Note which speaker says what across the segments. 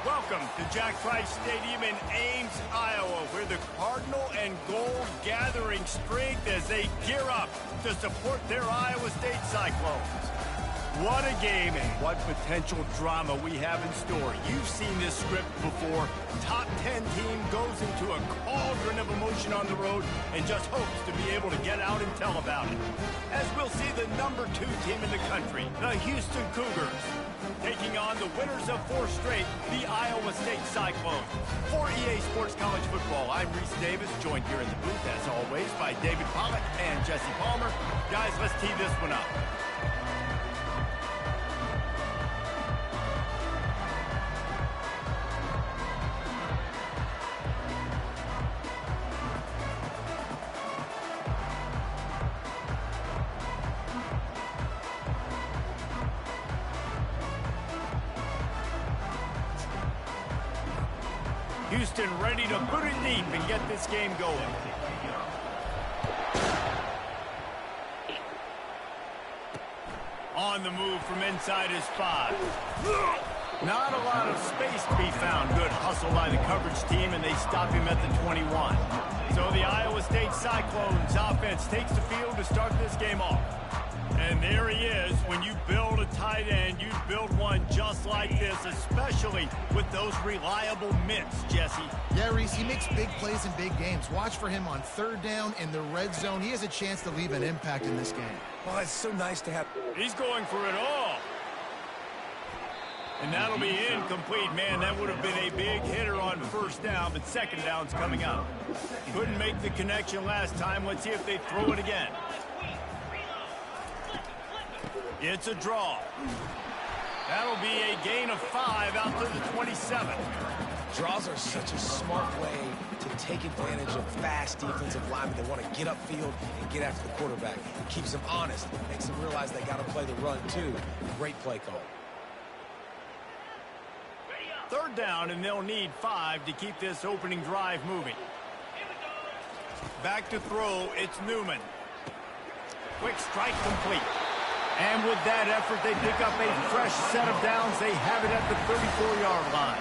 Speaker 1: Welcome to Jack Trice Stadium in Ames, Iowa, where the Cardinal and Gold gathering strength as they gear up to support their Iowa State Cyclones. What a game and what potential drama we have in store. You've seen this script before. Top 10 team goes into a cauldron of emotion on the road and just hopes to be able to get out and tell about it. As we'll see the number 2 team in the country, the Houston Cougars, taking on the winners of 4 straight, the Iowa State Cyclones. For EA Sports College Football, I'm Reese Davis, joined here in the booth, as always, by David Pollack and Jesse Palmer. Guys, let's tee this one up. Houston ready to put it deep and get this game going. On the move from inside his 5. Not a lot of space to be found. Good hustle by the coverage team, and they stop him at the 21. So the Iowa State Cyclones offense takes the field to start this game off. And there he is. When you build a tight end, you build one just like this, especially with those reliable mitts, Jesse.
Speaker 2: Yeah, Reese, he makes big plays in big games. Watch for him on 3rd down in the red zone. He has a chance to leave an impact in this game.
Speaker 3: Oh, it's so nice to have.
Speaker 1: He's going for it all. And that'll be incomplete. Man, that would have been a big hitter on 1st down, but 2nd down's coming up. Couldn't make the connection last time. Let's see if they throw it again. It's a draw. That'll be a gain of 5 out to the 27.
Speaker 3: Draws are such a smart way to take advantage of fast defensive linemen that want to get upfield and get after the quarterback. It keeps them honest. It makes them realize they got to play the run, too. Great play call.
Speaker 1: 3rd down, and they'll need 5 to keep this opening drive moving. Back to throw, it's Newman. Quick strike complete. And with that effort, they pick up a fresh set of downs. They have it at the 34-yard line.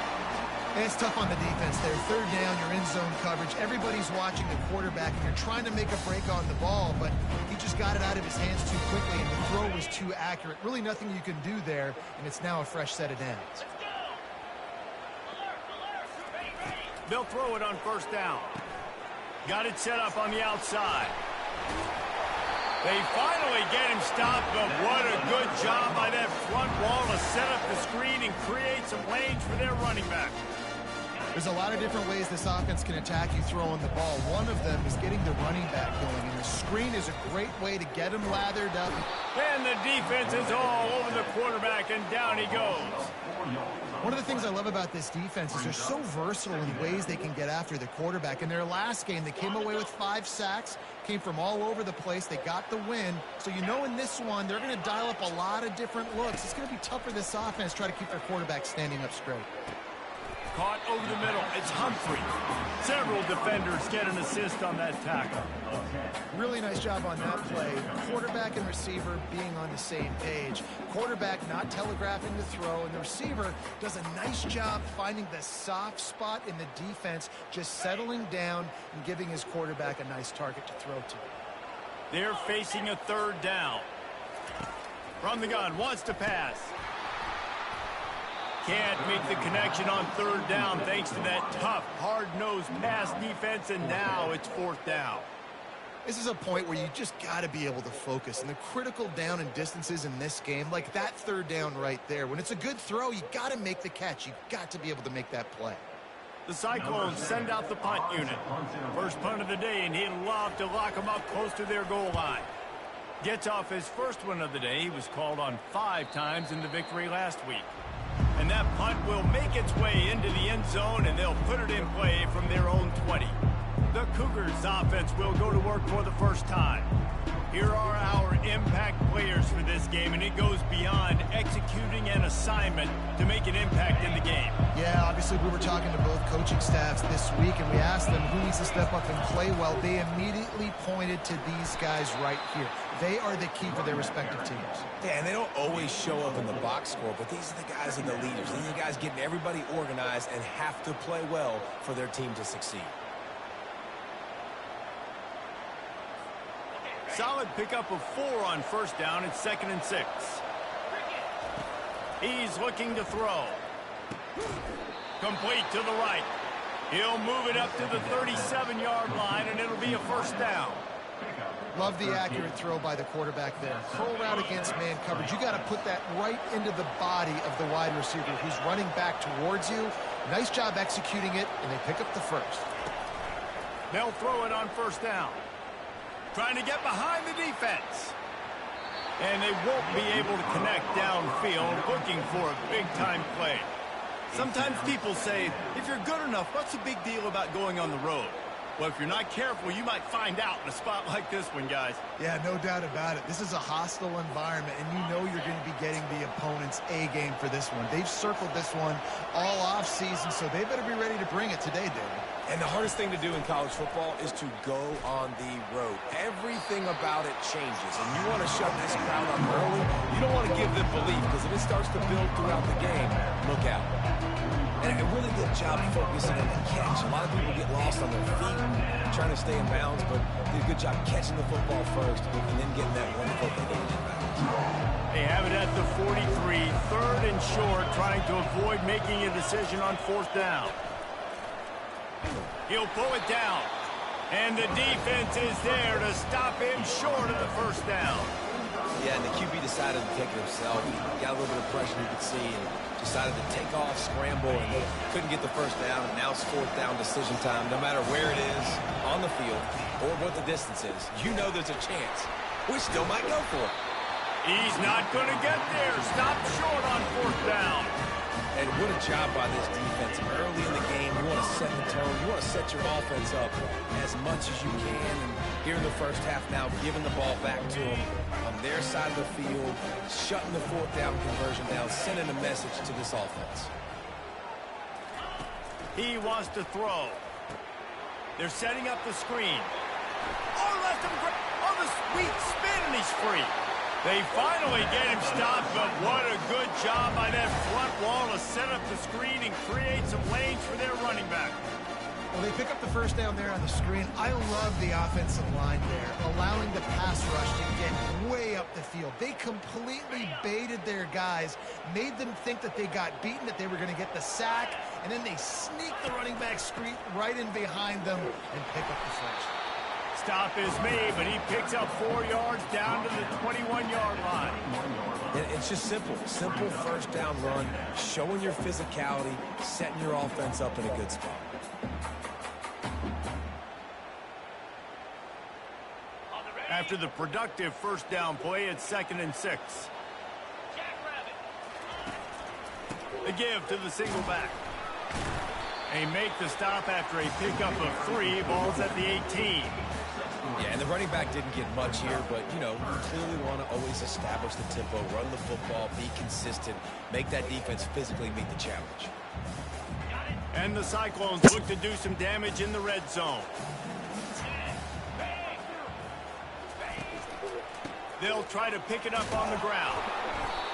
Speaker 2: And it's tough on the defense there. 3rd down, you're in zone coverage. Everybody's watching the quarterback, and you're trying to make a break on the ball, but he just got it out of his hands too quickly, and the throw was too accurate. Really nothing you can do there, and it's now a fresh set of downs.
Speaker 1: They'll throw it on 1st down. Got it set up on the outside. They finally get him stopped, but what a good job by that front wall to set up the screen and create some lanes for their running back.
Speaker 2: There's a lot of different ways this offense can attack you throwing the ball. One of them is getting the running back going, and the screen is a great way to get him lathered up.
Speaker 1: And the defense is all over the quarterback, and down he goes.
Speaker 2: One of the things I love about this defense is they're so versatile in ways they can get after the quarterback. In their last game, they came away with 5 sacks, came from all over the place. They got the win. So you know in this one, they're going to dial up a lot of different looks. It's going to be tough for this offense to try to keep their quarterback standing up straight.
Speaker 1: Caught over the middle. It's Humphrey. Several defenders get an assist on that tackle.
Speaker 2: Really nice job on that play. Quarterback and receiver being on the same page. Quarterback not telegraphing the throw, and the receiver does a nice job finding the soft spot in the defense, just settling down and giving his quarterback a nice target to throw to.
Speaker 1: They're facing a 3rd down. From the gun, wants to pass. Can't make the connection on 3rd down thanks to that tough, hard-nosed pass defense, and now it's 4th down.
Speaker 2: This is a point where you just got to be able to focus. And the critical down and distances in this game, like that 3rd down right there, when it's a good throw, you got to make the catch. You got to be able to make that play.
Speaker 1: The Cyclones send out the punt unit. First punt of the day, and he'd love to lock them up close to their goal line. Gets off his first one of the day. He was called on 5 times in the victory last week. And that punt will make its way into the end zone, and they'll put it in play from their own 20. The Cougars offense will go to work for the first time. Here are our impact players for this game, and it goes beyond executing an assignment to make an impact in the game.
Speaker 2: Yeah, obviously we were talking to both coaching staffs this week, and we asked them who needs to step up and play well. They immediately pointed to these guys right here. They are the key for their respective teams.
Speaker 3: Yeah, and they don't always show up in the box score, but these are the guys that are the leaders. These are the guys getting everybody organized and have to play well for their team to succeed.
Speaker 1: Solid pickup of 4 on first down. It's 2nd and 6. He's looking to throw. Complete to the right. He'll move it up to the 37-yard line, and it'll be a first down.
Speaker 2: Love the accurate throw by the quarterback there. Curl route against man coverage. You got to put that right into the body of the wide receiver who's running back towards you. Nice job executing it, and they pick up the first.
Speaker 1: They'll throw it on first down. Trying to get behind the defense. And they won't be able to connect downfield, looking for a big-time play. Sometimes people say, if you're good enough, what's the big deal about going on the road? Well, if you're not careful, you might find out in a spot like this one, guys.
Speaker 2: Yeah, no doubt about it. This is a hostile environment, and you know you're going to be getting the opponent's A-game for this one. They've circled this one all off-season, so they better be ready to bring it today, David.
Speaker 3: And the hardest thing to do in college football is to go on the road. Everything about it changes, and you want to shut this crowd up early. You don't want to give them belief, because if it starts to build throughout the game, look out. And a really good job focusing on the catch. A lot of people get lost on their feet, trying to stay in bounds, but did a good job catching the football first and then getting that one foot they needed in bounds.
Speaker 1: They have it at the 43, 3rd and short, trying to avoid making a decision on 4th down. He'll pull it down, and the defense is there to stop him short of the first down.
Speaker 3: Yeah, and the QB decided to take it himself. He got a little bit of pressure, you could see, and decided to take off, scramble, and couldn't get the first down. And now it's 4th down decision time. No matter where it is on the field or what the distance is, you know there's a chance. We still might go for it.
Speaker 1: He's not going to get there. Stop short on 4th down.
Speaker 3: And what a job by this defense. Early in the game, you want to set the tone. You want to set your offense up as much as you can. And here in the first half now, giving the ball back to them on their side of the field, shutting the 4th down conversion down, sending a message to this offense.
Speaker 1: He wants to throw. They're setting up the screen. Oh, left him. Oh, the sweet spin, and he's free. They finally get him stopped, but what a good job by that front wall to set up the screen and create some lanes for their running back.
Speaker 2: Well, they pick up the first down there on the screen. I love the offensive line there, allowing the pass rush to get way up the field. They completely baited their guys, made them think that they got beaten, that they were going to get the sack, and then they sneak the running back screen right in behind them and pick up the first.
Speaker 1: Stop is made, but he picks up 4 yards down to the 21-yard line.
Speaker 3: It's just simple. Simple first down run, showing your physicality, setting your offense up in a good spot.
Speaker 1: After the productive first down play, it's 2nd and 6. The give to the single back. They make the stop after a pickup of 3. Ball's at the 18.
Speaker 3: Yeah, and the running back didn't get much here, but, you know, you clearly want to always establish the tempo, run the football, be consistent, make that defense physically meet the challenge.
Speaker 1: And the Cyclones look to do some damage in the red zone. They'll try to pick it up on the ground.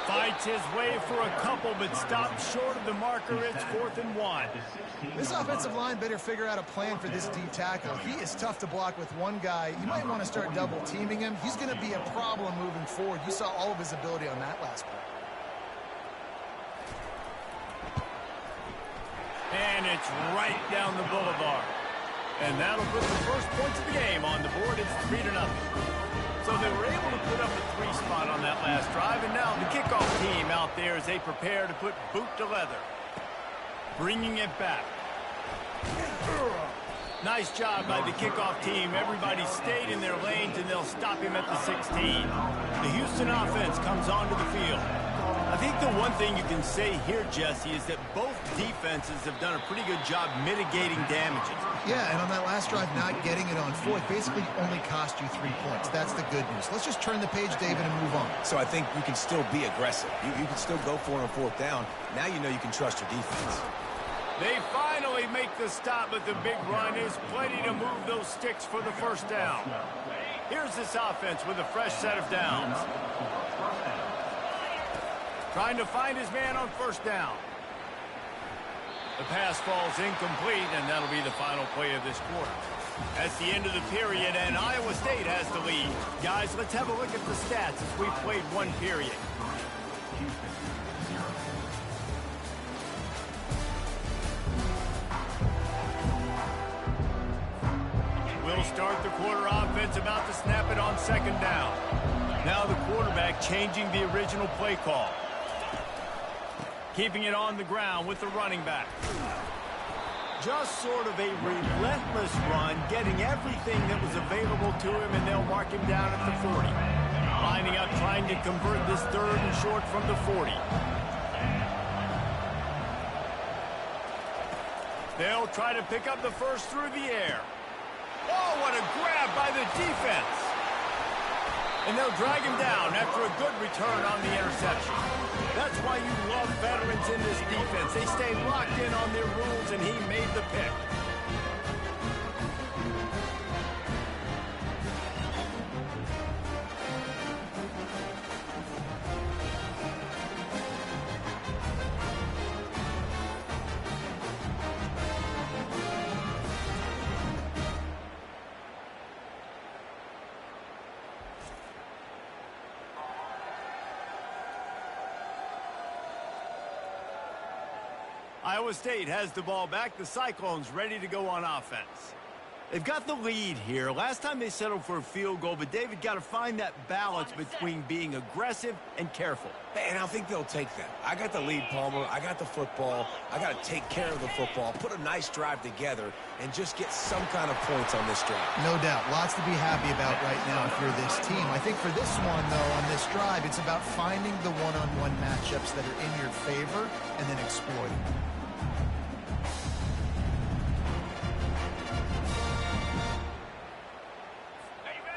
Speaker 1: Fights his way for a couple, but stopped short of the marker. It's 4th and 1.
Speaker 2: This offensive line better figure out a plan for this D tackle. He is tough to block with one guy. You might want to start double teaming him. He's going to be a problem moving forward. You saw all of his ability on that last play.
Speaker 1: And it's right down the boulevard. And that'll put the first points of the game on the board. It's 3-0. So they were able to put up a 3 spot on that last drive, and now the kickoff team out there as they prepare to put boot to leather. Bringing it back. Nice job by the kickoff team. Everybody stayed in their lanes, and they'll stop him at the 16. The Houston offense comes onto the field. I think the one thing you can say here, Jesse, is that both defenses have done a pretty good job mitigating damages.
Speaker 2: Yeah, and on that last drive, not getting it on fourth basically only cost you 3 points. That's the good news. Let's just turn the page, David, and move on.
Speaker 3: So I think you can still be aggressive. You can still go for it on fourth down. Now you know you can trust your defense.
Speaker 1: They finally make the stop, but the big run is plenty to move those sticks for the first down. Here's this offense with a fresh set of downs. Trying to find his man on first down. The pass falls incomplete, and that'll be the final play of this quarter. That's the end of the period, and Iowa State has the lead. Guys, let's have a look at the stats as we played one period. We'll start the quarter offense about to snap it on second down. Now the quarterback changing the original play call. Keeping it on the ground with the running back. Just sort of a relentless run, getting everything that was available to him, and they'll mark him down at the 40. Lining up, trying to convert this third and short from the 40. They'll try to pick up the first through the air. Oh, what a grab by the defense. And they'll drag him down after a good return on the interception. That's why you love veterans in this defense. They stay locked in on their rules, and he made the pick. Iowa State has the ball back. The Cyclones ready to go on offense. They've got the lead here. Last time they settled for a field goal, but David got to find that balance between being aggressive and careful.
Speaker 3: And I think they'll take that. I got the lead, Palmer. I got the football. I got to take care of the football, put a nice drive together, and just get some kind of points on this drive.
Speaker 2: No doubt. Lots to be happy about right now if you're this team. I think for this one, though, on this drive, it's about finding the one-on-one matchups that are in your favor and then exploiting them.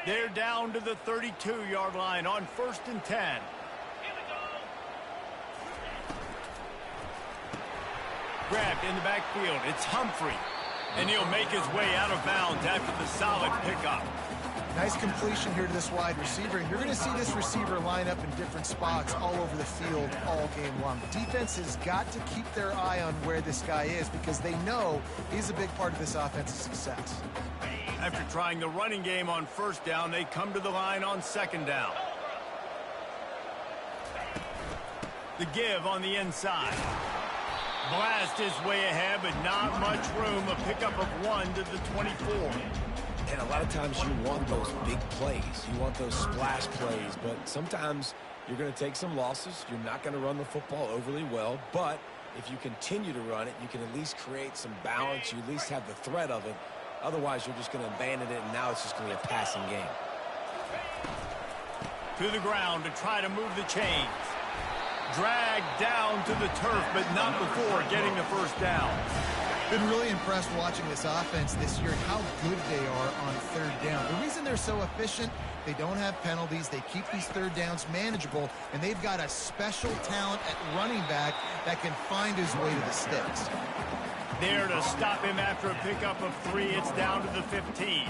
Speaker 1: They're down to the 32-yard line on 1st and 10. Grabbed in the backfield. It's Humphrey. And he'll make his way out of bounds after the solid pickup.
Speaker 2: Nice completion here to this wide receiver. And you're going to see this receiver line up in different spots all over the field all game long. Defense has got to keep their eye on where this guy is because they know he's a big part of this offense's success.
Speaker 1: After trying the running game on first down, they come to the line on second down. The give on the inside. Blast his way ahead, but not much room. A pickup of 1 to the 24.
Speaker 3: And a lot of times you want those big plays. You want those splash plays, but sometimes you're going to take some losses. You're not going to run the football overly well, but if you continue to run it, you can at least create some balance. You at least have the threat of it. Otherwise, you're just going to abandon it, and now it's just going to be a passing game.
Speaker 1: To the ground to try to move the chains. Dragged down to the turf, but not before getting the first down.
Speaker 2: Been really impressed watching this offense this year and how good they are on third down. The reason they're so efficient, they don't have penalties. They keep these third downs manageable, and they've got a special talent at running back that can find his way to the sticks.
Speaker 1: There to stop him after a pickup of 3. It's down to the 15.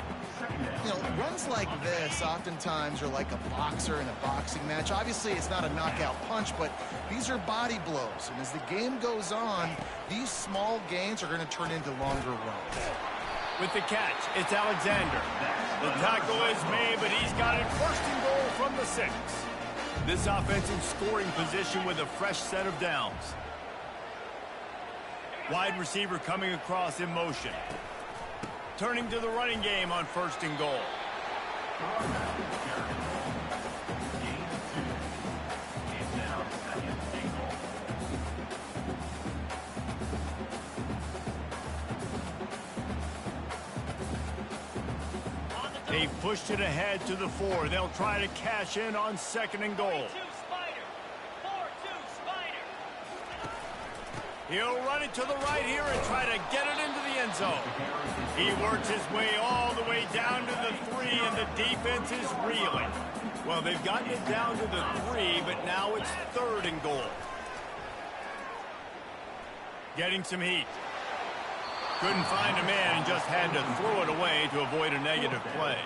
Speaker 2: You know, runs like this oftentimes are like a boxer in a boxing match. Obviously, it's not a knockout punch, but these are body blows. And as the game goes on, these small gains are going to turn into longer runs.
Speaker 1: With the catch, it's Alexander. The tackle is made, but he's got it 1st and goal from the 6. This offense in scoring position with a fresh set of downs. Wide receiver coming across in motion. Turning to the running game on 1st and goal. They pushed it ahead to the 4. They'll try to cash in on 2nd and goal. He'll run it to the right here and try to get it into the end zone. He works his way all the way down to the 3, and the defense is reeling. Well, they've gotten it down to the 3, but now it's 3rd and goal. Getting some heat. Couldn't find a man and just had to throw it away to avoid a negative play.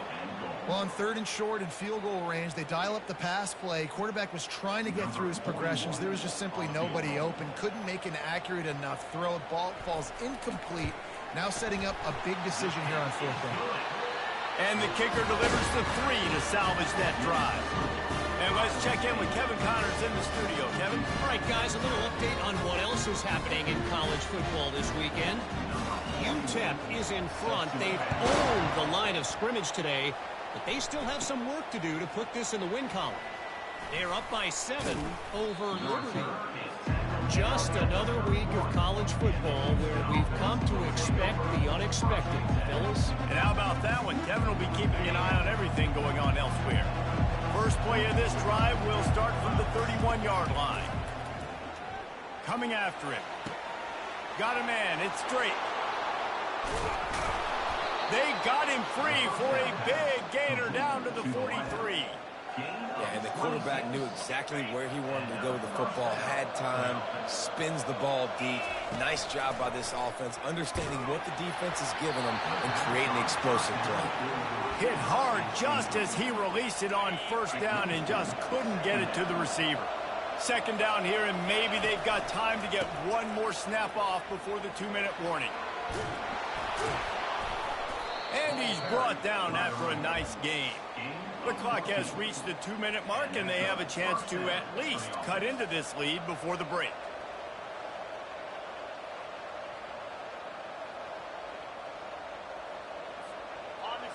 Speaker 2: Well, on 3rd and short and field goal range, they dial up the pass play. Quarterback was trying to get through his progressions. There was just simply nobody open. Couldn't make an accurate enough throw. Ball falls incomplete. Now setting up a big decision here on 4th down.
Speaker 1: And the kicker delivers the 3 to salvage that drive. And let's check in with Kevin Connors in the studio. Kevin?
Speaker 4: All right, guys, a little update on what else is happening in college football this weekend. UTEP is in front. They've owned the line of scrimmage today, but they still have some work to do to put this in the win column. They're up by 7 over Liberty. Just another week of college football where we've come to expect the unexpected, fellas.
Speaker 1: And how about that one? Kevin will be keeping an eye on everything going on elsewhere. First play of this drive will start from the 31-yard line. Coming after it. Got a man. It's straight. They got him free for a big gainer down to the 43.
Speaker 3: Yeah, and the quarterback knew exactly where he wanted to go with the football, had time, spins the ball deep. Nice job by this offense, understanding what the defense is giving them and creating explosive play.
Speaker 1: Hit hard just as he released it on 1st down and just couldn't get it to the receiver. 2nd down here, and maybe they've got time to get one more snap off before the 2-minute warning. And he's brought down after a nice game. The clock has reached the 2-minute mark, and they have a chance to at least cut into this lead before the break.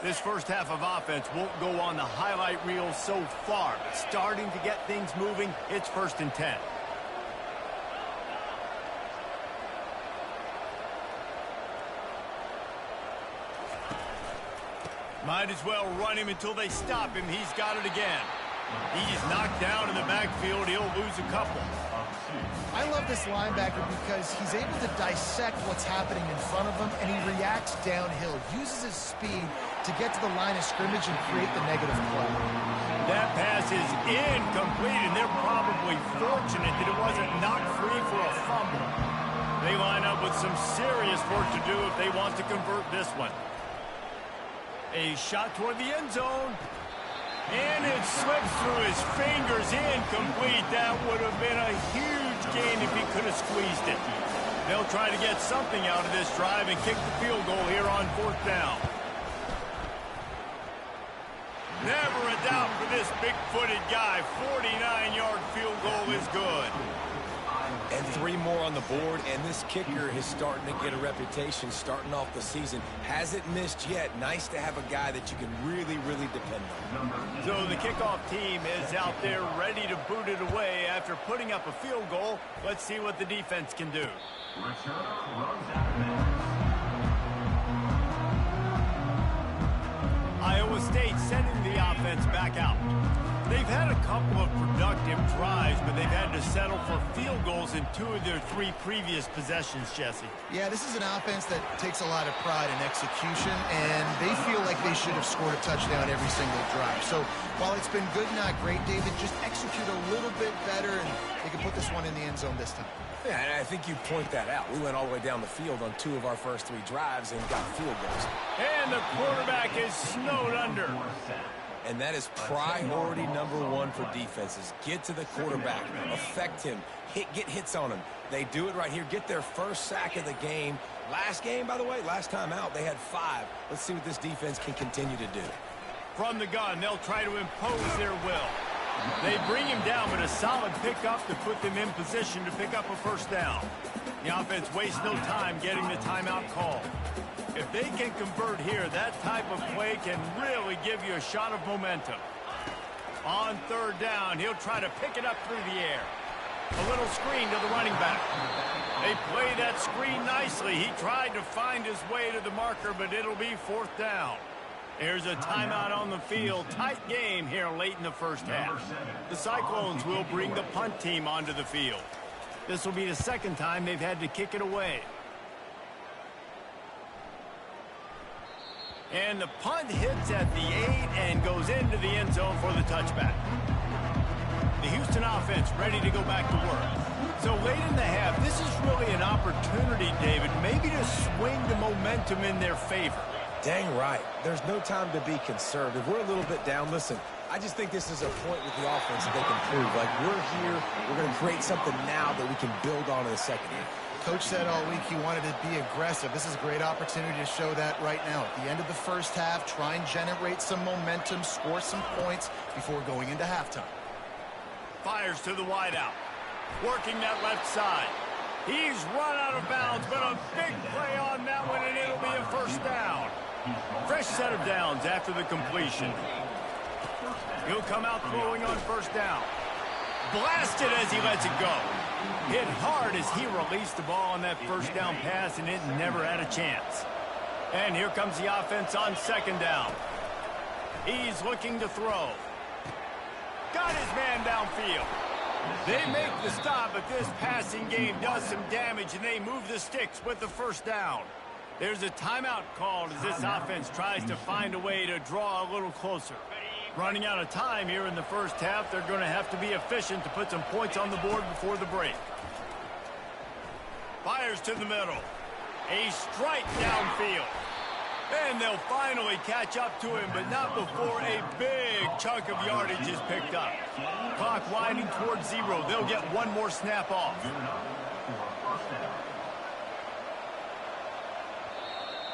Speaker 1: This first half of offense won't go on the highlight reel so far, but starting to get things moving, it's 1st and 10. Might as well run him until they stop him. He's got it again. He's knocked down in the backfield. He'll lose a couple.
Speaker 2: I love this linebacker because he's able to dissect what's happening in front of him, and he reacts downhill, uses his speed to get to the line of scrimmage and create the negative play.
Speaker 1: That pass is incomplete, and they're probably fortunate that it wasn't knocked free for a fumble. They line up with some serious work to do if they want to convert this one. A shot toward the end zone. And it slips through his fingers, incomplete. That would have been a huge gain if he could have squeezed it. They'll try to get something out of this drive and kick the field goal here on 4th down. Never a doubt for this big-footed guy. 49-yard field goal is good.
Speaker 3: And 3 more on the board, and this kicker is starting to get a reputation starting off the season. Hasn't missed yet. Nice to have a guy that you can really, really depend on.
Speaker 1: So the kickoff team is out there ready to boot it away after putting up a field goal. Let's see what the defense can do. Iowa State sending the offense back out. They've had a couple of productive drives, but they've had to settle for field goals in 2 of their 3 previous possessions, Jesse.
Speaker 2: Yeah, this is an offense that takes a lot of pride in execution, and they feel like they should have scored a touchdown every single drive. So while it's been good, not great, David, just execute a little bit better, and they can put this one in the end zone this time.
Speaker 3: Yeah, and I think you point that out. We went all the way down the field on 2 of our first 3 drives and got field goals.
Speaker 1: And the quarterback is snowed under.
Speaker 3: And that is priority number 1 for defenses. Get to the quarterback, affect him, get hits on him. They do it right here, get their first sack of the game. Last game, by the way, last time out, they had 5. Let's see what this defense can continue to do.
Speaker 1: From the gun, they'll try to impose their will. They bring him down, but a solid pickup to put them in position to pick up a 1st down. The offense wastes no time getting the timeout called. If they can convert here, that type of play can really give you a shot of momentum. On 3rd down, he'll try to pick it up through the air. A little screen to the running back. They play that screen nicely. He tried to find his way to the marker, but it'll be 4th down. There's a timeout on the field. Tight game here late in the first half. The Cyclones will bring the punt team onto the field. This will be the second time they've had to kick it away. And the punt hits at the 8 and goes into the end zone for the touchback. The Houston offense ready to go back to work. So late in the half, this is really an opportunity, David, maybe to swing the momentum in their favor.
Speaker 3: Dang right. There's no time to be conservative. We're a little bit down. Listen, I just think this is a point with the offense that they can prove. Like, we're here, we're going to create something now that we can build on in the second half.
Speaker 2: Coach said all week he wanted to be aggressive. This is a great opportunity to show that right now. At the end of the first half, try and generate some momentum, score some points before going into halftime.
Speaker 1: Fires to the wideout. Working that left side. He's run out of bounds, but a big play on that one, and it'll be a first down. Fresh set of downs after the completion. He'll come out throwing on first down. Blasted as he lets it go. Hit hard as he released the ball on that first down pass, and it never had a chance. And here comes the offense on second down. He's looking to throw. Got his man downfield. They make the stop, but this passing game does some damage, and they move the sticks with the first down. There's a timeout called as this offense tries to find a way to draw a little closer. Running out of time here in the first half, they're going to have to be efficient to put some points on the board before the break. Fires to the middle. A strike downfield. And they'll finally catch up to him, but not before a big chunk of yardage is picked up. Clock winding towards 0. They'll get one more snap off.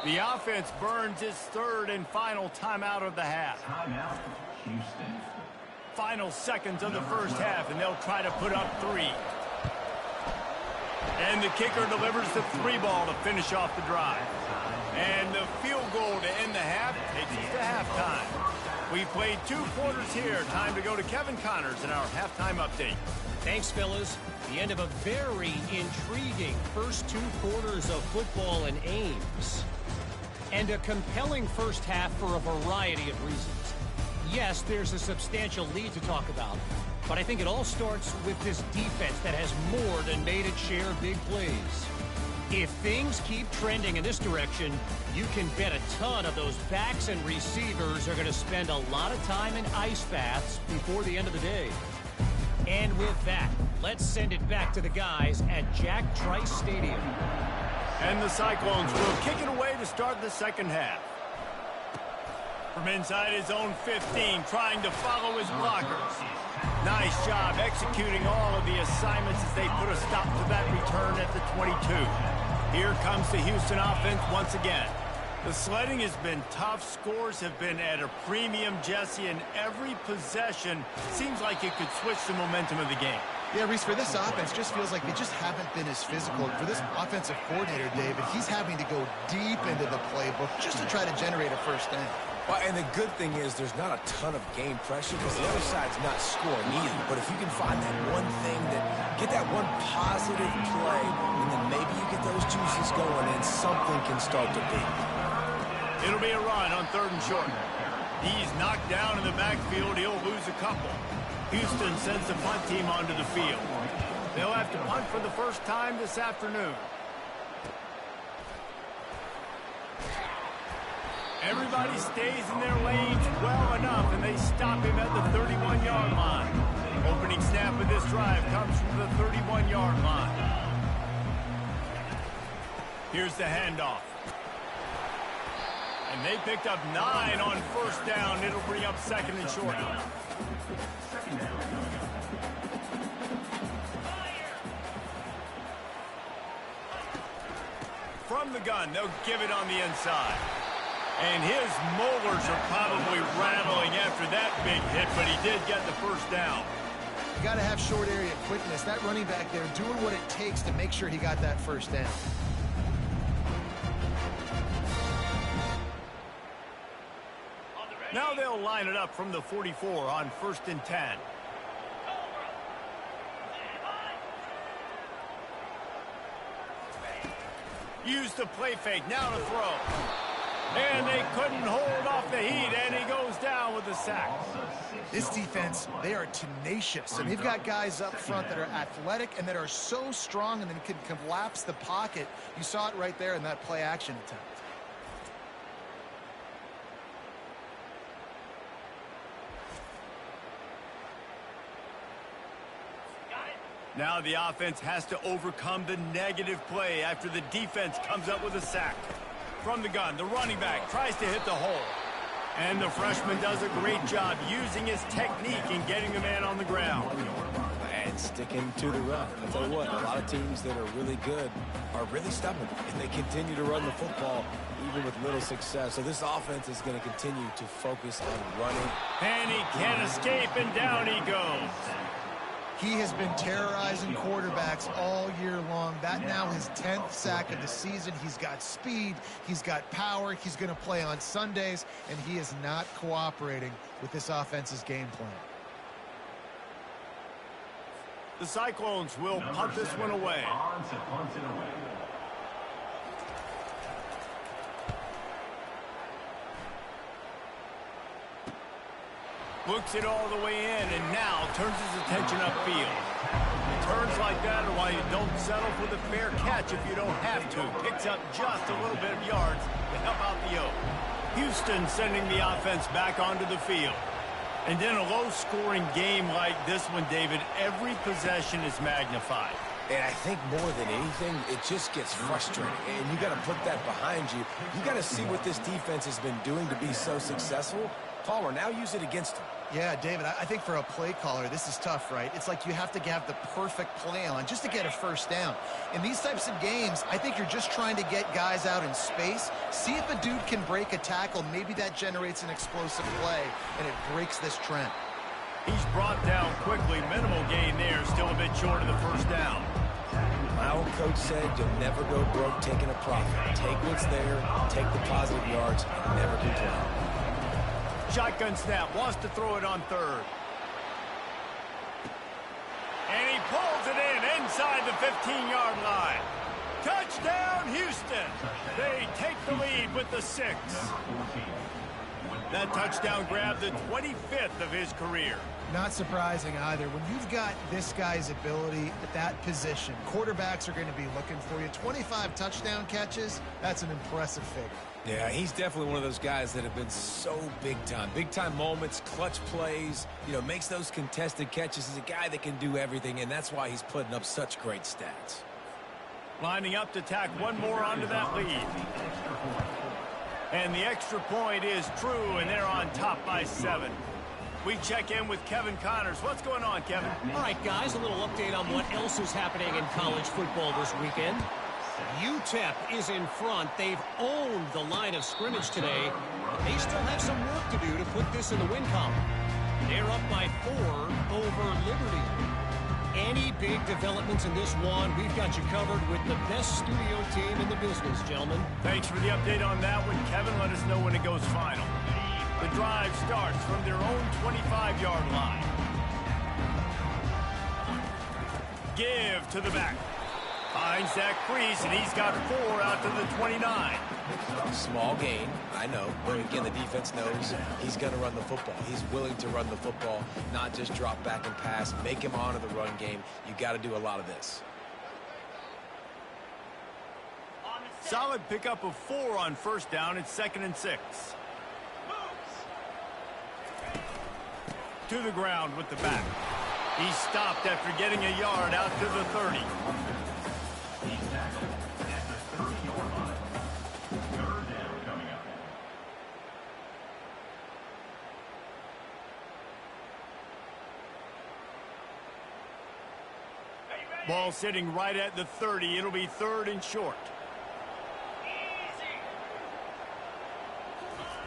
Speaker 1: The offense burns its third and final timeout of the half. Final seconds of the first half, and they'll try to put up 3. And the kicker delivers the 3 ball to finish off the drive. And the field goal to end the half takes us to halftime. We played 2 quarters here. Time to go to Kevin Connors in our halftime update.
Speaker 4: Thanks, fellas. The end of a very intriguing first 2 quarters of football in Ames. And a compelling first half for a variety of reasons. Yes, there's a substantial lead to talk about, but I think it all starts with this defense that has more than made its share of big plays. If things keep trending in this direction, you can bet a ton of those backs and receivers are going to spend a lot of time in ice baths before the end of the day. And with that, let's send it back to the guys at Jack Trice Stadium.
Speaker 1: And the Cyclones will kick it away to start the second half. From inside his own 15, trying to follow his blockers. Nice job executing all of the assignments as they put a stop to that return at the 22. Here comes the Houston offense once again. The sledding has been tough. Scores have been at a premium, Jesse, and every possession seems like it could switch the momentum of the game.
Speaker 2: Yeah, Reese, for this offense, just feels like they just haven't been as physical. For this offensive coordinator, David, he's having to go deep into the playbook just to try to generate a first down.
Speaker 3: Well, and the good thing is there's not a ton of game pressure because the other side's not scoring either. But if you can find that one thing, get that one positive play, and then maybe you get those juices going and something can start to beat.
Speaker 1: It'll be a run on 3rd and short. He's knocked down in the backfield. He'll lose a couple. Houston sends the punt team onto the field. They'll have to punt for the first time this afternoon. Everybody stays in their lanes well enough, and they stop him at the 31-yard line. Opening snap of this drive comes from the 31-yard line. Here's the handoff. And they picked up 9 on first down. It'll bring up 2nd and short. From the gun, they'll give it on the inside. And his molars are probably rattling after that big hit, but he did get the first down.
Speaker 2: You got to have short area quickness. That running back there doing what it takes to make sure he got that first down.
Speaker 1: Now they'll line it up from the 44 on 1st and 10. Use the play fake, now to throw. And they couldn't hold off the heat, and he goes down with the sack.
Speaker 2: This defense, they are tenacious, and they've got guys up front that are athletic and that are so strong and then can collapse the pocket. You saw it right there in that play-action attempt.
Speaker 1: Now the offense has to overcome the negative play after the defense comes up with a sack. From the gun, the running back tries to hit the hole. And the freshman does a great job using his technique and getting the man on the ground.
Speaker 3: And sticking to the run. I'll tell you what, a lot of teams that are really good are really stubborn, and they continue to run the football even with little success. So this offense is going to continue to focus on running.
Speaker 1: And he can't escape, and down he goes.
Speaker 2: He has been terrorizing quarterbacks all year long. That now his 10th sack of the season. He's got speed. He's got power. He's going to play on Sundays, and he is not cooperating with this offense's game plan.
Speaker 1: The Cyclones will punt this one away. Looks it all the way in, and now turns his attention upfield. Turns like that are why you don't settle for the fair catch if you don't have to. Picks up just a little bit of yards to help out the Oak. Houston sending the offense back onto the field. And in a low-scoring game like this one, David, every possession is magnified.
Speaker 3: And I think more than anything, it just gets frustrating. And you got to put that behind you. You got to see what this defense has been doing to be so successful. Palmer, now use it against him.
Speaker 2: Yeah, David, I think for a play caller, this is tough, right? It's like you have to have the perfect play on just to get a first down. In these types of games, I think you're just trying to get guys out in space, see if a dude can break a tackle. Maybe that generates an explosive play, and it breaks this trend.
Speaker 1: He's brought down quickly. Minimal gain there, still a bit short of the first down.
Speaker 3: My old coach said you'll never go broke taking a profit. Take what's there, take the positive yards, and never complain.
Speaker 1: Shotgun snap, wants to throw it on third. And he pulls it in inside the 15-yard line. Touchdown, Houston. They take the lead with the 6. That touchdown grabbed the 25th of his career.
Speaker 2: Not surprising either. When you've got this guy's ability at that position, quarterbacks are going to be looking for you. 25 touchdown catches, that's an impressive figure.
Speaker 3: Yeah, he's definitely one of those guys that have been so big time. Big time moments, clutch plays, makes those contested catches. He's a guy that can do everything, and that's why he's putting up such great stats.
Speaker 1: Lining up to tack one more onto that lead. And the extra point is true, and they're on top by 7. We check in with Kevin Connors. What's going on, Kevin?
Speaker 4: All right, guys, a little update on what else is happening in college football this weekend. UTEP is in front. They've owned the line of scrimmage today, but they still have some work to do to put this in the win column. They're up by 4 over Liberty. Any big developments in this one, we've got you covered with the best studio team in the business, gentlemen.
Speaker 1: Thanks for the update on that one, Kevin. Let us know when it goes final. The drive starts from their own 25-yard line. Give to the back. Finds that crease, and he's got 4 out to the 29.
Speaker 3: Small gain, I know, but again, the defense knows he's going to run the football. He's willing to run the football, not just drop back and pass, make him honor the run game. You got to do a lot of this.
Speaker 1: Solid pickup of 4 on first down. It's 2nd and 6. To the ground with the back. He stopped after getting a yard out to the 30. Ball sitting right at the 30. It'll be 3rd and short.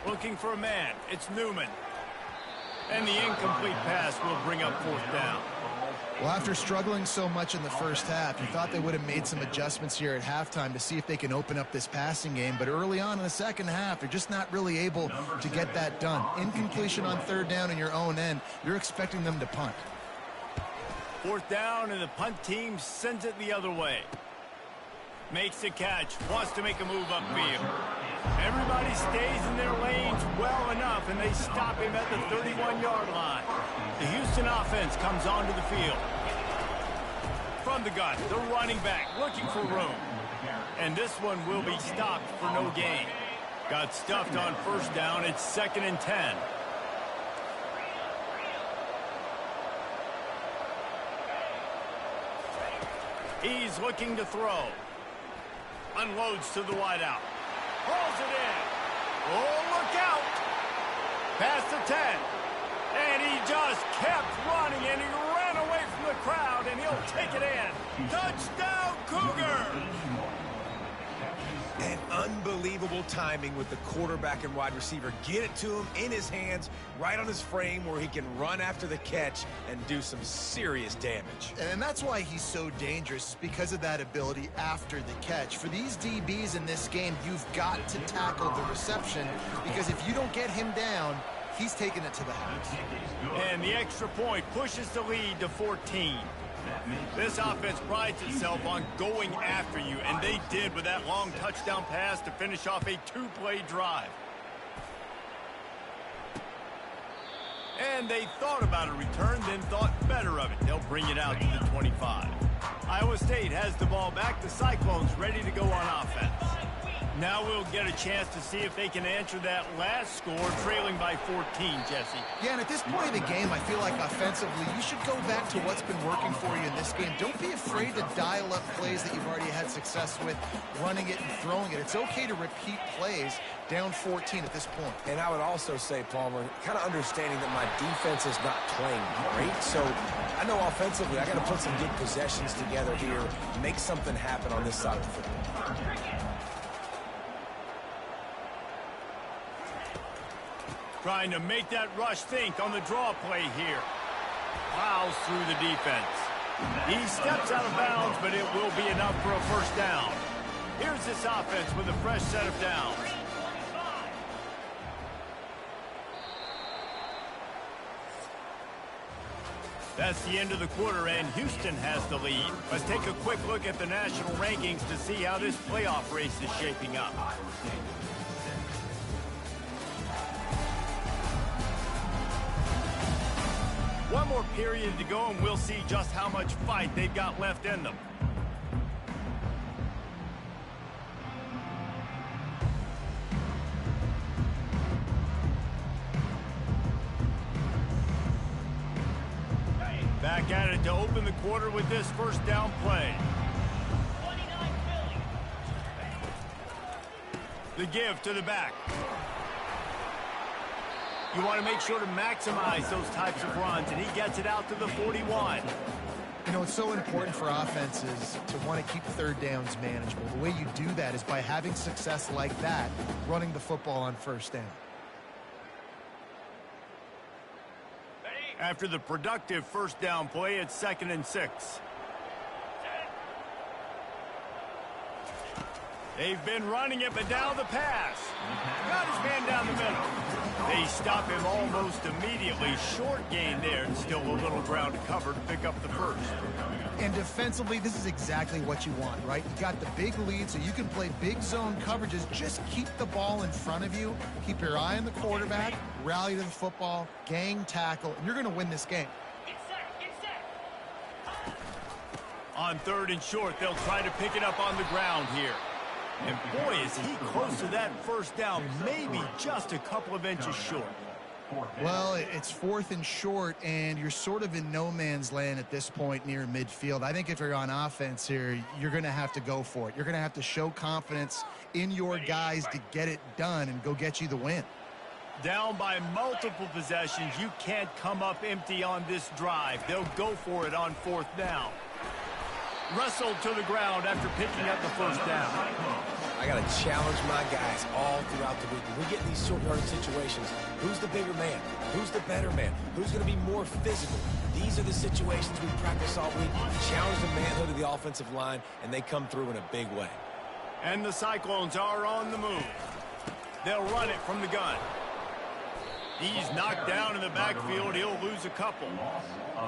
Speaker 1: Looking for a man. It's Newman. And the incomplete pass will bring up 4th down.
Speaker 2: Well, after struggling so much in the first half, you thought they would have made some adjustments here at halftime to see if they can open up this passing game. But early on in the second half, they're just not really able to get that done. Incompletion on 3rd down in your own end. You're expecting them to punt.
Speaker 1: 4th down, and the punt team sends it the other way. Makes the catch, wants to make a move upfield. Everybody stays in their lanes well enough, and they stop him at the 31-yard line. The Houston offense comes onto the field. From the gun, the running back looking for room. And this one will be stopped for no gain. Got stuffed on first down. It's 2nd and 10. He's looking to throw. Unloads to the wideout. Pulls it in. Oh, look out. Past the 10. And he just kept running, and he ran away from the crowd, and he'll take it in. Touchdown, Cougars!
Speaker 3: And unbelievable timing with the quarterback and wide receiver. Get it to him in his hands, right on his frame where he can run after the catch and do some serious damage.
Speaker 2: And that's why he's so dangerous, because of that ability after the catch. For these DBs in this game, you've got to tackle the reception, because if you don't get him down, he's taking it to the house.
Speaker 1: And the extra point pushes the lead to 14. This offense prides itself on going after you, and they did with that long touchdown pass to finish off a 2-play drive. And they thought about a return, then thought better of it. They'll bring it out to the 25. Iowa State has the ball back. The Cyclones ready to go on offense. Now we'll get a chance to see if they can answer that last score, trailing by 14, Jesse.
Speaker 2: Yeah, and at this point in the game, I feel like offensively, you should go back to what's been working for you in this game. Don't be afraid to dial up plays that you've already had success with, running it and throwing it. It's okay to repeat plays down 14 at this point.
Speaker 3: And I would also say, Palmer, kind of understanding that my defense is not playing great. So I know offensively I got to put some good possessions together here, make something happen on this side of the football.
Speaker 1: Trying to make that rush think on the draw play here. Plows through the defense. He steps out of bounds, but it will be enough for a first down. Here's this offense with a fresh set of downs. That's the end of the quarter, and Houston has the lead. Let's take a quick look at the national rankings to see how this playoff race is shaping up. One more period to go, and we'll see just how much fight they've got left in them. Back at it to open the quarter with this first down play. The give to the back. You want to make sure to maximize those types of runs, and he gets it out to the 41.
Speaker 2: You know, it's so important for offenses to want to keep third downs manageable. The way you do that is by having success like that, running the football on first down.
Speaker 1: After the productive first down play, it's 2nd and 6. They've been running it, but now the pass. Got his man down the middle. They stop him almost immediately. Short gain there, and still a little ground to cover to pick up the first.
Speaker 2: And defensively, this is exactly what you want, right? You got the big lead, so you can play big zone coverages. Just keep the ball in front of you. Keep your eye on the quarterback. Rally to the football. Gang tackle. And you're going to win this game.
Speaker 1: On 3rd and short, they'll try to pick it up on the ground here. And boy, is he close to that first down, maybe just a couple of inches short.
Speaker 2: Well, it's 4th and short, and you're sort of in no man's land at this point near midfield. I think if you're on offense here, you're going to have to go for it. You're going to have to show confidence in your guys to get it done and go get you the win.
Speaker 1: Down by multiple possessions, you can't come up empty on this drive. They'll go for it on 4th down. Wrestled to the ground after picking up the first down.
Speaker 3: I got to challenge my guys all throughout the week. When we get in these short yardage situations, who's the bigger man? Who's the better man? Who's going to be more physical? These are the situations we practice all week. Challenge the manhood of the offensive line, and they come through in a big way.
Speaker 1: And the Cyclones are on the move. They'll run it from the gun. He's knocked down in the backfield. He'll lose a couple.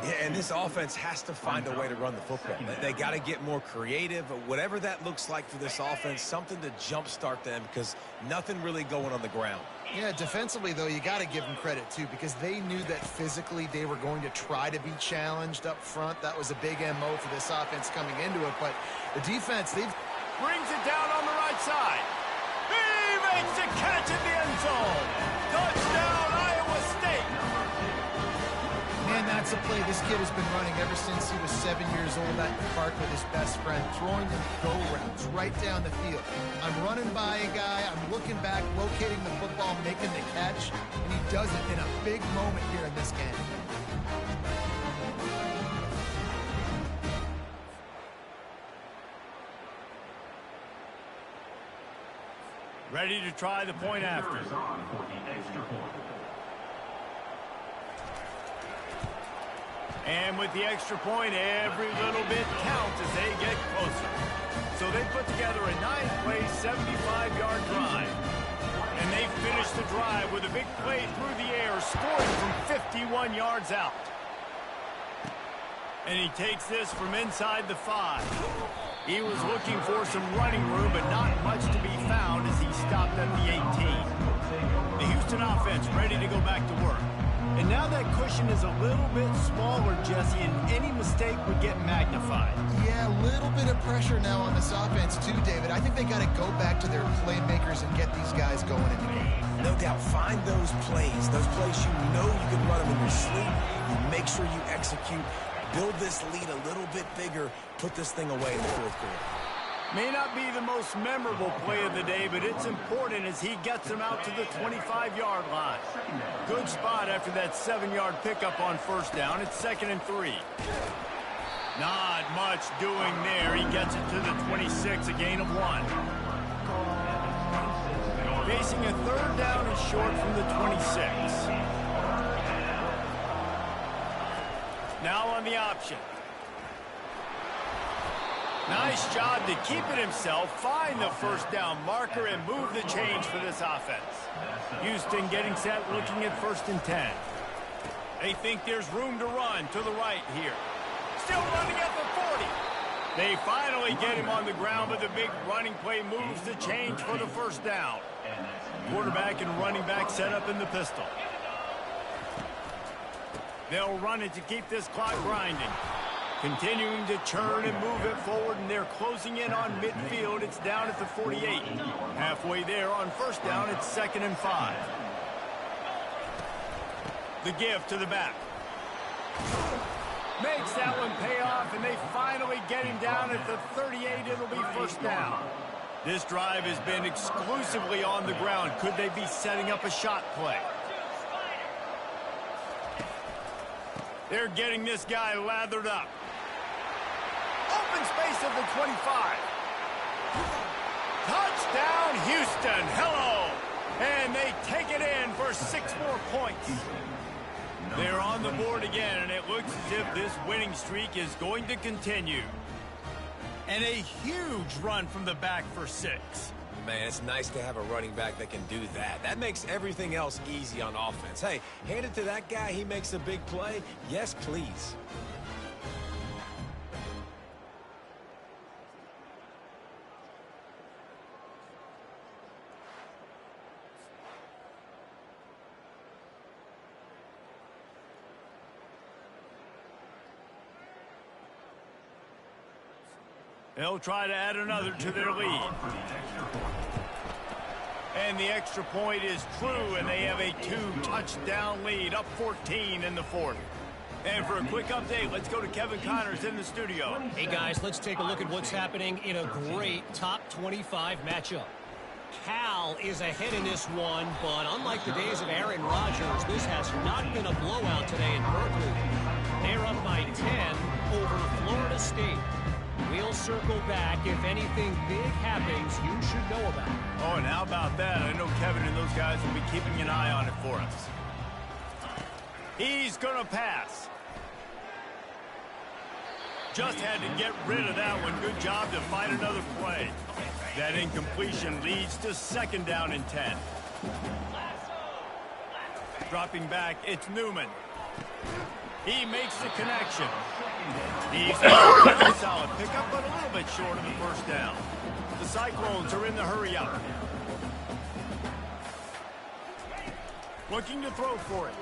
Speaker 3: Yeah, and this offense has to find a way to run the football. They got to get more creative. Whatever that looks like for this offense, something to jumpstart them because nothing really going on the ground.
Speaker 2: Yeah, defensively, though, you got to give them credit, too, because they knew that physically they were going to try to be challenged up front. That was a big MO for this offense coming into it. But the defense, they've...
Speaker 1: Brings it down on the right side. He makes the catch at the end zone. Touchdown, Iowa State.
Speaker 2: Man, that's a play this kid has been running ever since he was 7 years old at the park with his best friend, throwing them go routes right down the field. I'm running by a guy, I'm looking back, locating the football, making the catch, and he does it in a big moment here in this game.
Speaker 1: Ready to try the point after. And with the extra point, every little bit counts as they get closer. So they put together a 9-play, 75-yard drive. And they finish the drive with a big play through the air, scoring from 51 yards out. And he takes this from inside the 5. He was looking for some running room, but not much to be found as he stopped at the 18. The Houston offense ready to go back to work. And now that cushion is a little bit smaller, Jesse, and any mistake would get magnified.
Speaker 2: Yeah, a little bit of pressure now on this offense too, David. I think they got to go back to their playmakers and get these guys going in the game.
Speaker 3: No doubt, find those plays you know you can run them in your sleep. You make sure you execute. Build this lead a little bit bigger, put this thing away in the fourth quarter.
Speaker 1: May not be the most memorable play of the day, but it's important as he gets them out to the 25-yard line. Good spot after that 7-yard pickup on first down. It's 2nd and 3. Not much doing there. He gets it to the 26, a gain of 1. Facing a 3rd down and short from the 26. Now on the option. Nice job to keep it himself, find the first down marker, and move the chains for this offense. Houston getting set, looking at 1st and 10. They think there's room to run to the right here. Still running at the 40. They finally get him on the ground, but the big running play moves the chains for the first down. Quarterback and running back set up in the pistol. They'll run it to keep this clock grinding. Continuing to churn and move it forward, and they're closing in on midfield. It's down at the 48. Halfway there on first down, it's 2nd and 5. The give to the back. Makes that one pay off, and they finally get him down at the 38. It'll be first down. This drive has been exclusively on the ground. Could they be setting up a shot play? They're getting this guy lathered up. Open space at the 25. Touchdown, Houston. Hello. And they take it in for 6 more points. They're on the board again, and it looks as if this winning streak is going to continue. And a huge run from the back for 6.
Speaker 3: Man, it's nice to have a running back that can do that. That makes everything else easy on offense. Hey, hand it to that guy. He makes a big play. Yes, please.
Speaker 1: They'll try to add another to their lead. And the extra point is true, and they have a 2-touchdown lead, up 14 in the 4th. And for a quick update, let's go to Kevin Connors in the studio.
Speaker 4: Hey, guys, let's take a look at what's happening in a great top 25 matchup. Cal is ahead in this one, but unlike the days of Aaron Rodgers, this has not been a blowout today in Berkeley. They're up by 10 over Florida State. We'll circle back. If anything big happens, you should know about it.
Speaker 1: Oh, and how about that? I know Kevin and those guys will be keeping an eye on it for us. He's going to pass. Just had to get rid of that one. Good job to find another play. That incompletion leads to 2nd down and 10. Dropping back, it's Newman. He makes the connection. He's a solid pickup, but a little bit short of the first down. The Cyclones are in the hurry up. Looking to throw for it.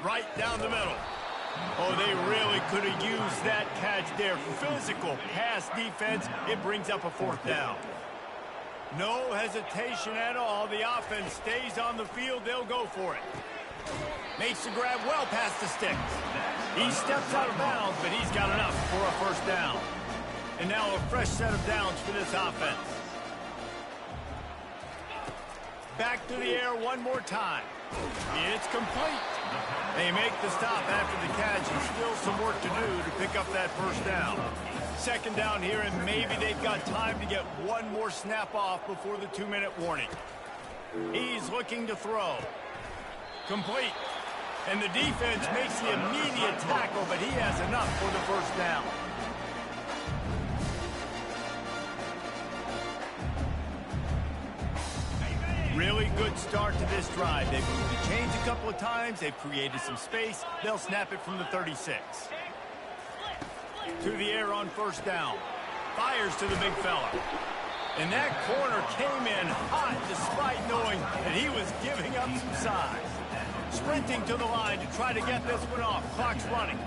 Speaker 1: Right down the middle. Oh, they really could have used that catch there. Physical pass defense. It brings up a fourth down. No hesitation at all. The offense stays on the field. They'll go for it. Makes the grab well past the sticks. He steps out of bounds, but he's got enough for a first down. And now a fresh set of downs for this offense. Back to the air one more time. It's complete. They make the stop after the catch and still some work to do to pick up that first down. Second down here, and maybe they've got time to get one more snap off before the 2-minute warning. He's looking to throw. Complete. And the defense makes the immediate tackle, but he has enough for the first down. Really good start to this drive. They've moved the chains a couple of times. They've created some space. They'll snap it from the 36. To the air on first down. Fires to the big fella. And that corner came in hot despite knowing that he was giving up some size. Sprinting to the line to try to get this one off. Clock's running.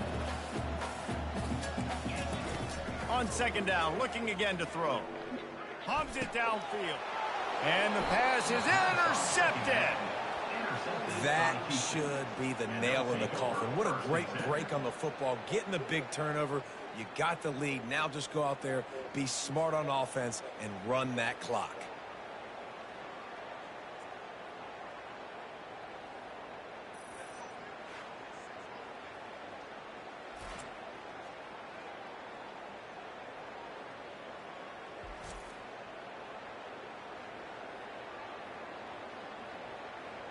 Speaker 1: On second down, looking again to throw. Hubs it downfield. And the pass is intercepted.
Speaker 3: That should be the nail in the coffin. What a great break on the football. Getting the big turnover. You got the lead. Now just go out there, be smart on offense, and run that clock.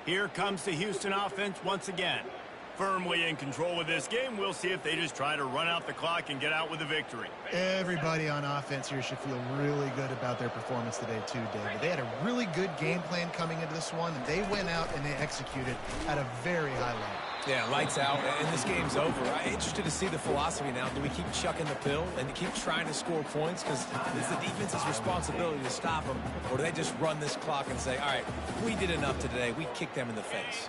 Speaker 1: Here comes the Houston offense once again. Firmly in control of this game. We'll see if they just try to run out the clock and get out with a victory.
Speaker 2: Everybody on offense here should feel really good about their performance today too, David. They had a really good game plan coming into this one, and they went out and they executed at a very high level.
Speaker 3: Yeah, lights out, and this game's over. I'm interested to see the philosophy now. Do we keep chucking the pill and keep trying to score points? Because it's the defense's responsibility to stop them. Or do they just run this clock and say, all right, we did enough today. We kicked them in the face.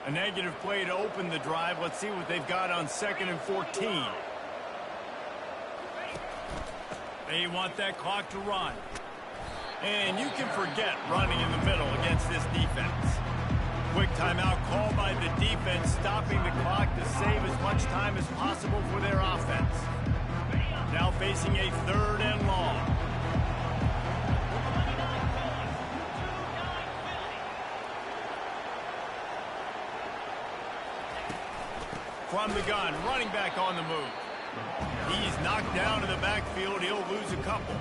Speaker 1: A negative play to open the drive. Let's see what they've got on 2nd and 14. They want that clock to run. And you can forget running in the middle against this defense. Quick timeout call by the defense, stopping the clock to save as much time as possible for their offense. Now facing a 3rd and long. From the gun, running back on the move. He's knocked down in the backfield. He'll lose a couple.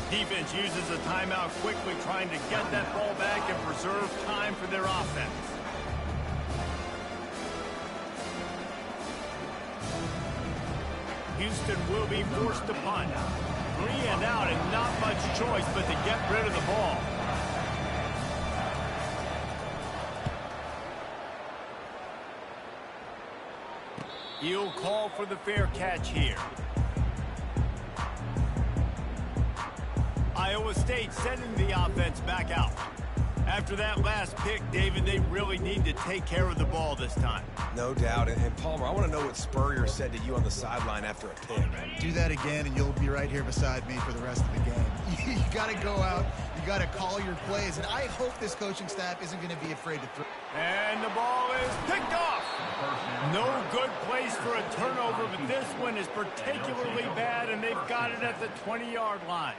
Speaker 1: Defense uses a timeout quickly, trying to get that ball back and preserve time for their offense. Houston will be forced to punt. 3 and out and not much choice but to get rid of the ball. He'll call for the fair catch here. Iowa State sending the offense back out. After that last pick, David, they really need to take care of the ball this time.
Speaker 3: No doubt. And Palmer, I want to know what Spurrier said to you on the sideline after a pick.
Speaker 2: Do that again, and you'll be right here beside me for the rest of the game. You got to go out. You got to call your plays. And I hope this coaching staff isn't going to be afraid to throw.
Speaker 1: And the ball is picked off. No good place for a turnover, but this one is particularly bad, and they've got it at the 20-yard line.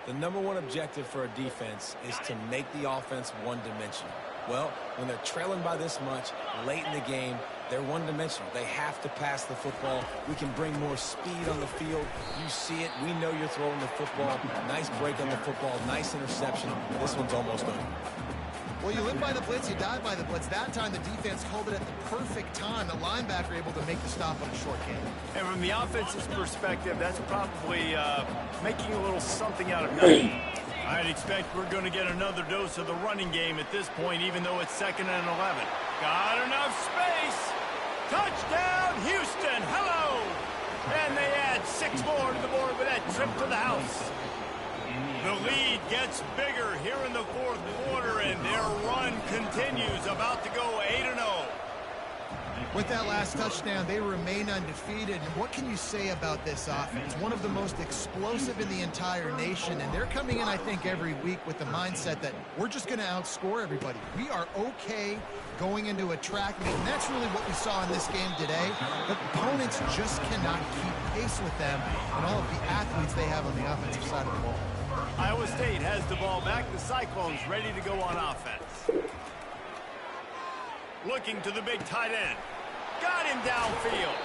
Speaker 3: The number one objective for a defense is to make the offense one-dimensional. Well, when they're trailing by this much, late in the game, they're one-dimensional. They have to pass the football. We can bring more speed on the field. You see it. We know you're throwing the football. Nice break on the football. Nice interception. This one's almost over.
Speaker 2: Well, you live by the blitz, you die by the blitz. That time, the defense called it at the perfect time. The linebacker able to make the stop on a short game.
Speaker 1: And from the offense's perspective, that's probably making a little something out of nothing. I'd expect we're going to get another dose of the running game at this point, even though it's 2nd and 11. Got enough. Touchdown, Houston. Hello. And they add 6 more to the board with that trip to the house. The lead gets bigger here in the fourth quarter, and their run continues, about to go 8-0.
Speaker 2: With that last touchdown, they remain undefeated. And what can you say about this offense? One of the most explosive in the entire nation, and they're coming in, I think, every week with the mindset that we're just going to outscore everybody. We are okay going into a track meet, and that's really what we saw in this game today. But opponents just cannot keep pace with them and all of the athletes they have on the offensive side of the ball.
Speaker 1: Iowa State has the ball back. The Cyclones ready to go on offense. Looking to the big tight end. Got him downfield.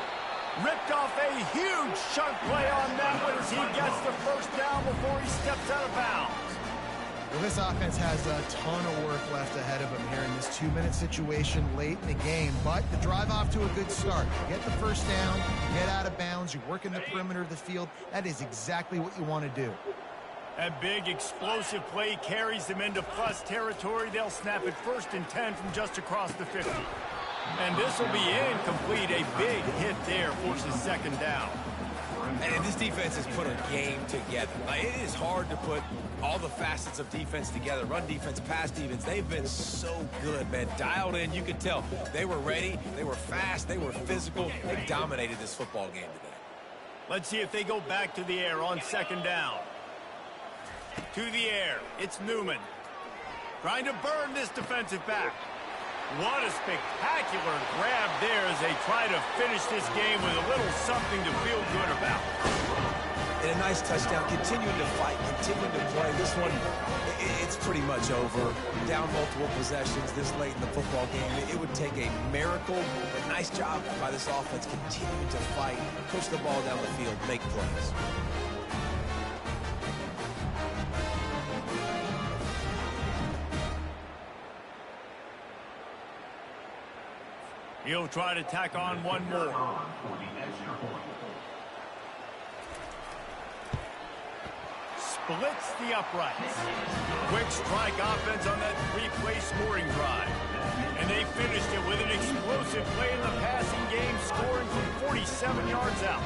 Speaker 1: Ripped off a huge chunk play on that one as he gets the first down before he steps out of bounds.
Speaker 2: Well, this offense has a ton of work left ahead of them here in this 2-minute situation late in the game. But the drive off to a good start. You get the first down, you get out of bounds, you work in the perimeter of the field. That is exactly what you want to do.
Speaker 1: That big explosive play carries them into plus territory. They'll snap it 1st and 10 from just across the 50. And this will be incomplete. A big hit there forces 2nd down.
Speaker 3: And this defense has put a game together. It is hard to put all the facets of defense together. Run defense, pass defense. They've been so good, man. Dialed in. You could tell they were ready. They were fast. They were physical. They dominated this football game today.
Speaker 1: Let's see if they go back to the air on 2nd down. To the air. It's Newman. Trying to burn this defensive back. What a spectacular grab there as they try to finish this game with a little something to feel good about.
Speaker 3: And a nice touchdown, continuing to fight, continuing to play. This one, it's pretty much over. Down multiple possessions this late in the football game. It would take a miracle, but nice job by this offense, continuing to fight, push the ball down the field, make plays.
Speaker 1: He'll try to tack on one more. Splits the uprights. Quick strike offense on that 3-play scoring drive. And they finished it with an explosive play in the passing game, scoring from 47 yards out.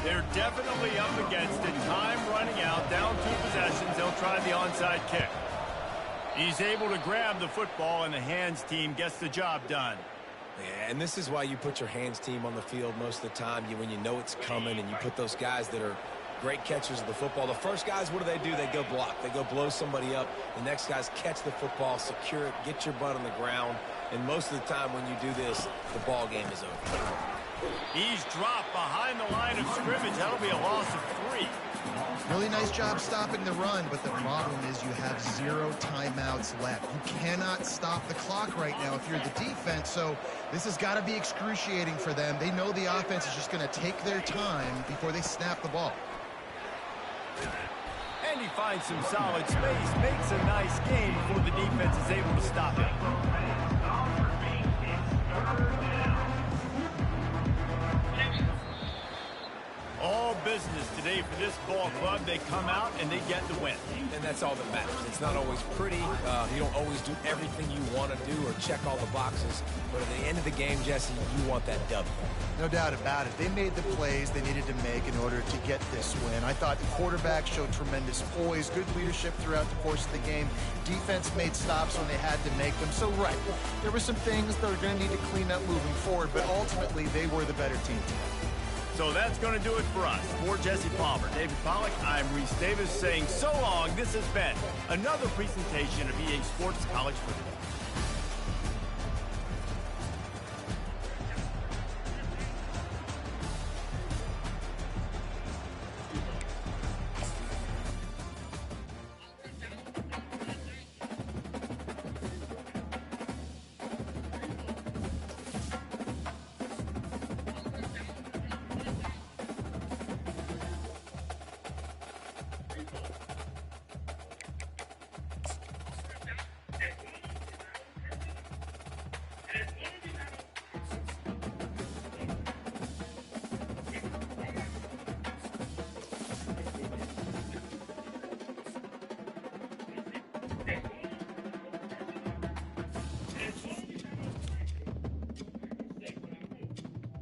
Speaker 1: They're definitely up against it. Time running out, down 2 possessions. They'll try the onside kick. He's able to grab the football, and the hands team gets the job done.
Speaker 3: Yeah, and this is why you put your hands team on the field most of the time. When you know it's coming, and you put those guys that are great catchers of the football. The first guys, what do? They go block. They go blow somebody up. The next guys catch the football, secure it, get your butt on the ground. And most of the time when you do this, the ball game is over.
Speaker 1: He's dropped behind the line of scrimmage. That'll be a loss of 3.
Speaker 2: Really nice job stopping the run, but the problem is you have 0 timeouts left. You cannot stop the clock right now if you're the defense, so this has got to be excruciating for them. They know the offense is just going to take their time before they snap the ball.
Speaker 1: And he finds some solid space, makes a nice game before the defense is able to stop him. All business today for this ball club. They come out and they get the win.
Speaker 3: And that's all that matters. It's not always pretty. You don't always do everything you want to do or check all the boxes. But at the end of the game, Jesse, you want that W.
Speaker 2: No doubt about it. They made the plays they needed to make in order to get this win. I thought the quarterback showed tremendous poise, good leadership throughout the course of the game. Defense made stops when they had to make them. So, right, there were some things they're going to need to clean up moving forward, but ultimately they were the better team today.
Speaker 1: So that's going to do it for us. For Jesse Palmer, David Pollack, I'm Reese Davis saying so long. This has been another presentation of EA Sports College Football.